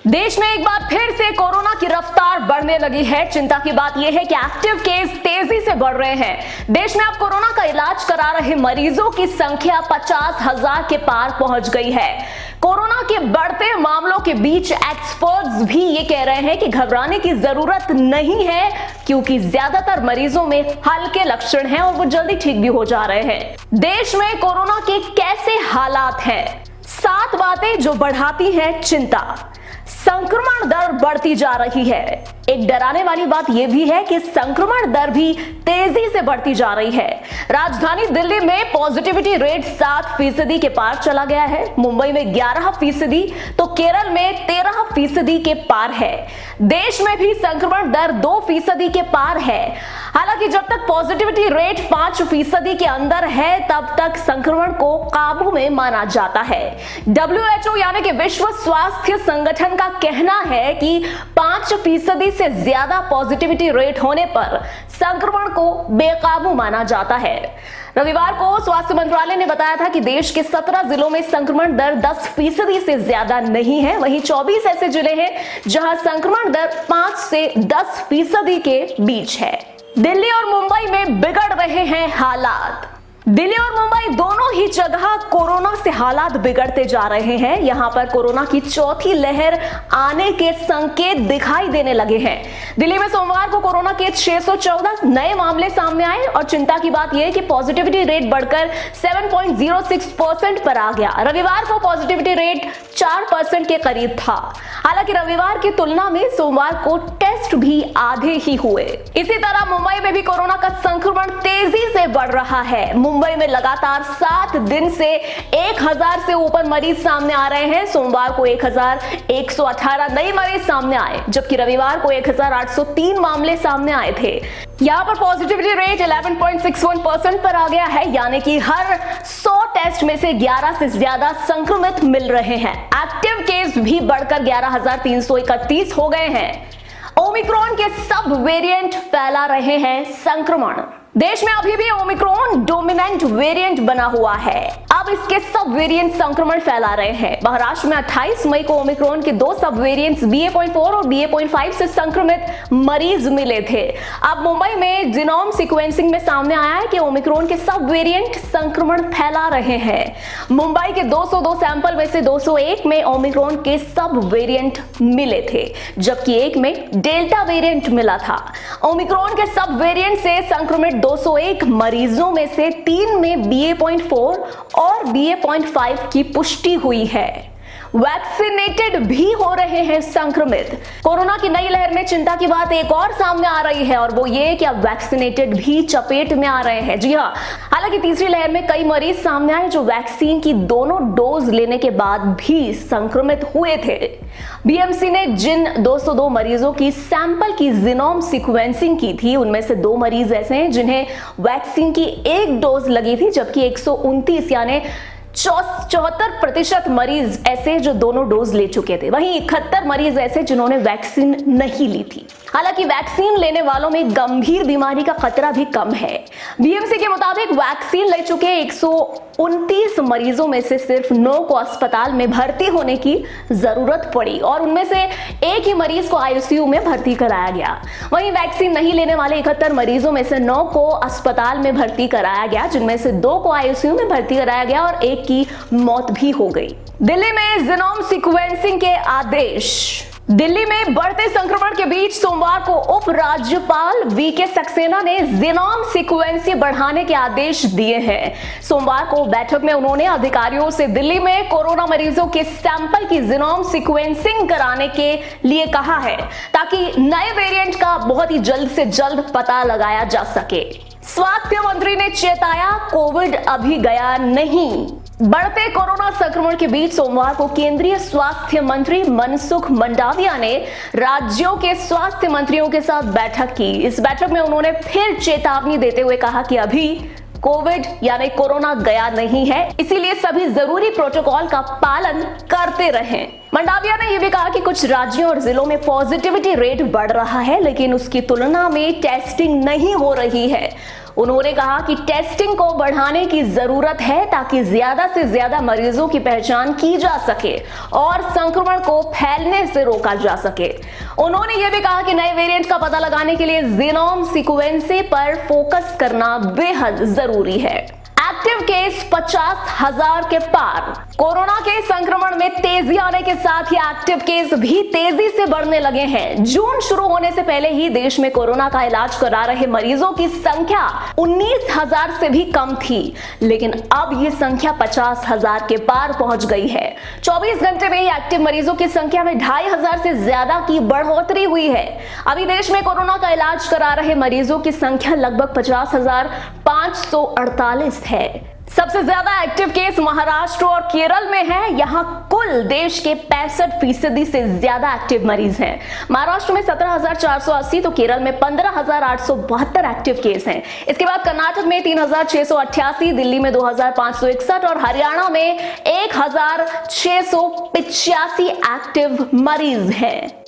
देश में एक बार फिर से कोरोना की रफ्तार बढ़ने लगी है। चिंता की बात यह है कि एक्टिव केस तेजी से बढ़ रहे हैं। देश में अब कोरोना का इलाज करा रहे मरीजों की संख्या 50,000 के पार पहुंच गई है। कोरोना के बढ़ते मामलों के बीच एक्सपर्ट्स भी ये कह रहे हैं कि घबराने की जरूरत नहीं है, क्योंकि ज्यादातर मरीजों में हल्के लक्षण हैं और वो जल्दी ठीक भी हो जा रहे हैं। देश में कोरोना के कैसे हालात हैं? 7 बातें जो बढ़ाती हैं चिंता। संक्रमण दर बढ़ती जा रही है। एक डराने वाली बात यह भी है कि संक्रमण दर भी तेजी से बढ़ती जा रही है। राजधानी दिल्ली में पॉजिटिविटी रेट 7% के पार चला गया है। मुंबई में 11%, तो केरल में 13% के पार है। देश में भी संक्रमण दर 2% के पार है। हालांकि जब तक पॉजिटिविटी रेट 5% के अंदर है, तब तक संक्रमण को काबू में माना जाता है। WHO यानी कि विश्व स्वास्थ्य संगठन का कहना है कि 5% से ज्यादा पॉजिटिविटी रेट होने पर संक्रमण को बेकाबू माना जाता है। रविवार को स्वास्थ्य मंत्रालय ने बताया था कि देश के 17 जिलों में संक्रमण दर 10% से ज्यादा नहीं है। वहीं 24 ऐसे जिले हैं जहां संक्रमण दर 5 से 10% के बीच है। दिल्ली और मुंबई में बिगड़ रहे हैं हालात। दिल्ली और मुंबई दोनों ही जगह कोरोना से हालात बिगड़ते जा रहे हैं। यहां पर कोरोना की चौथी लहर आने के संकेत दिखाई देने लगे हैं। दिल्ली में सोमवार को कोरोना के 614 नए मामले सामने आए और चिंता की बात यह है कि पॉजिटिविटी रेट बढ़कर 7.06% पर आ गया। रविवार को पॉजिटिविटी रेट 4% के करीब था। हालांकि रविवार की तुलना में सोमवार को टेस्ट भी आधे ही हुए। इसी तरह मुंबई में भी कोरोना का संक्रमण तेजी से बढ़ रहा है। मुंबई में लगातार 7 दिन से 1000 से ऊपर मरीज सामने आ रहे हैं। सोमवार को 1118 नए मरीज सामने आए, जबकि रविवार को 1803 मामले सामने आए थे। यहाँ पर पॉजिटिविटी रेट 11.61% पर आ गया है, यानी कि हर 100 टेस्ट में से 11 से ज्यादा संक्रमित मिल रहे हैं। एक्टिव केस भी बढ़कर 11,331 हो गए हैं। ओमिक्रॉन के सब वेरिएंट फैला रहे हैं संक्रमण। देश में अभी भी ओमिक्रॉन डोमिनेंट वेरिएंट बना हुआ है। अब इसके सब वेरिएंट संक्रमण फैला रहे हैं। महाराष्ट्र में 28 मई को ओमिक्रॉन के 2 सब वेरिएंट्स BA.4 और BA.5 से संक्रमित मरीज मिले थे। अब मुंबई में जीनोम सीक्वेंसिंग में सामने आया है कि ओमिक्रॉन के सब वेरिएंट संक्रमण फैला रहे हैं। मुंबई के 202 सैंपल में से 201 में ओमिक्रॉन के सब वेरिएंट मिले थे, जबकि एक में डेल्टा वेरिएंट मिला था। ओमिक्रॉन के सब वेरिएंट से संक्रमित 201 मरीजों में से 3 में BA.4 और BA.5 की पुष्टि हुई है। वैक्सीनेटेड भी हो रहे हैं संक्रमित। कोरोना की नई लहर में चिंता की बात एक और सामने आ रही है, और वो ये कि अब वैक्सीनेटेड भी चपेट में आ रहे हैं। जी हाँ, हालांकि तीसरी लहर में कई मरीज सामने आए जो वैक्सीन की दोनों डोज लेने के बाद भी संक्रमित हुए थे। BMC ने जिन 202 मरीजों की सैंपल की जीनोम सीक्वेंसिंग की थी, उनमें से 2 मरीज ऐसे हैं जिन्हें वैक्सीन की 1 डोज लगी थी, जबकि 129 यानी 74% मरीज ऐसे जो दोनों डोज ले चुके थे। वहीं 71 मरीज ऐसे जिन्होंने वैक्सीन नहीं ली थी। हालांकि वैक्सीन लेने वालों में गंभीर बीमारी का खतरा भी कम है। BMC के मुताबिक वैक्सीन ले चुके 129 मरीजों में से सिर्फ 9 को अस्पताल में भर्ती होने की जरूरत पड़ी और उनमें से एक ही मरीज को ICU में भर्ती कराया गया। वहीं वैक्सीन नहीं लेने वाले 71 मरीजों में से 9 को अस्पताल में भर्ती कराया गया, जिनमें से 2 को ICU में भर्ती कराया गया और 1 की मौत भी हो गई। दिल्ली में जीनोम सीक्वेंसिंग के आदेश। दिल्ली में बढ़ते संक्रमण के बीच सोमवार को उप राज्यपाल VK सक्सेना ने जीनोम सीक्वेंसिंग बढ़ाने के आदेश दिए हैं। सोमवार को बैठक में उन्होंने अधिकारियों से दिल्ली में कोरोना मरीजों के सैंपल की जीनोम सीक्वेंसिंग कराने के लिए कहा है, ताकि नए वेरिएंट का बहुत ही जल्द से जल्द पता लगाया जा सके। स्वास्थ्य मंत्री ने चेताया, कोविड अभी गया नहीं। बढ़ते कोरोना संक्रमण के बीच सोमवार को केंद्रीय स्वास्थ्य मंत्री मनसुख मंडाविया ने राज्यों के स्वास्थ्य मंत्रियों के साथ बैठक की। इस बैठक में उन्होंने फिर चेतावनी देते हुए कहा कि अभी कोविड यानी कोरोना गया नहीं है, इसीलिए सभी जरूरी प्रोटोकॉल का पालन करते रहें। मंडाविया ने यह भी कहा कि कुछ राज्यों और जिलों में पॉजिटिविटी रेट बढ़ रहा है, लेकिन उसकी तुलना में टेस्टिंग नहीं हो रही है। उन्होंने कहा कि टेस्टिंग को बढ़ाने की जरूरत है ताकि ज्यादा से ज्यादा मरीजों की पहचान की जा सके और संक्रमण को फैलने से रोका जा सके। उन्होंने यह भी कहा कि नए वेरिएंट का पता लगाने के लिए जीनोम सीक्वेंसिंग पर फोकस करना बेहद जरूरी है। एक्टिव केस 50,000 के पार। कोरोना के संक्रमण में तेजी आने के साथ ही एक्टिव केस भी तेजी से बढ़ने लगे हैं। जून शुरू होने से पहले ही देश में कोरोना का इलाज करा रहे मरीजों की संख्या 19,000 से भी कम थी, लेकिन अब ये संख्या 50,000 के पार पहुंच गई है। 24 घंटे में ही एक्टिव मरीजों की संख्या में 2,500 से ज्यादा की बढ़ोतरी हुई है। अभी देश में कोरोना का इलाज करा रहे मरीजों की संख्या लगभग 50,548 है। सबसे ज्यादा एक्टिव केस महाराष्ट्र और केरल में है। यहां कुल देश के 65% से ज्यादा एक्टिव मरीज हैं। महाराष्ट्र में 17,480 तो केरल में 15,872 एक्टिव केस हैं। इसके बाद कर्नाटक में 3,688, दिल्ली में 2,561 और हरियाणा में 1,685 एक्टिव मरीज हैं।